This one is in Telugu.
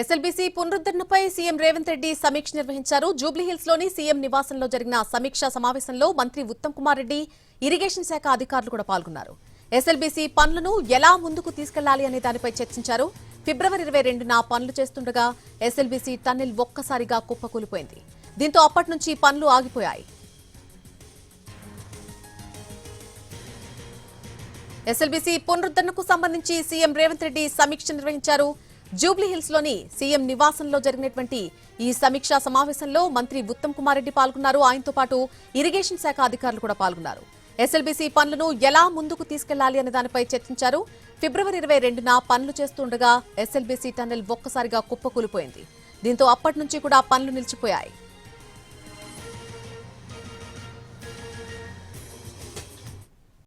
ఎస్ఎల్బీసీ పునరుద్ధరణపై సీఎం రేవంత్ రెడ్డి సమీక్ష నిర్వహించారు. జూబ్లీహిల్స్ లోని సీఎం నివాసంలో జరిగిన సమీక్షా సమావేశంలో మంత్రి ఉత్తమ్ కుమార్ రెడ్డి, ఇరిగేషన్ శాఖ అధికారులు కూడా పాల్గొన్నారు. ఎస్ఎల్బీసీ పనులను ఎలా ముందుకు తీసుకెళ్లాలి అనే దానిపై చర్చించారు. ఫిబ్రవరి 22న పనులు చేస్తుండగా ఎస్ఎల్బీసీ టన్నెల్ ఒక్కసారిగా కుప్పకూలిపోయింది. దీంతో అప్పటి నుంచి పనులు ఆగిపోయాయి. ఎస్ఎల్బీసీ పునరుద్ధరణకు సంబంధించి సీఎం రేవంత్ రెడ్డి సమీక్ష నిర్వహించారు. జూబ్లీహిల్స్ లోని సీఎం నివాసంలో జరిగినటువంటి ఈ సమీక్షా సమావేశంలో మంత్రి ఉత్తమ్ కుమార్ రెడ్డి పాల్గొన్నారు. ఆయనతో పాటు ఇరిగేషన్ శాఖ అధికారులు కూడా పాల్గొన్నారు. ఎస్ఎల్బీసీ పనులను ఎలా ముందుకు తీసుకెళ్లాలి అనే దానిపై చర్చించారు. ఫిబ్రవరి 22న పనులు చేస్తుండగా ఎస్ఎల్బీసీ టన్నెల్ ఒక్కసారిగా కుప్పకూలిపోయింది. దీంతో అప్పటి నుంచి కూడా పనులు నిలిచిపోయాయి.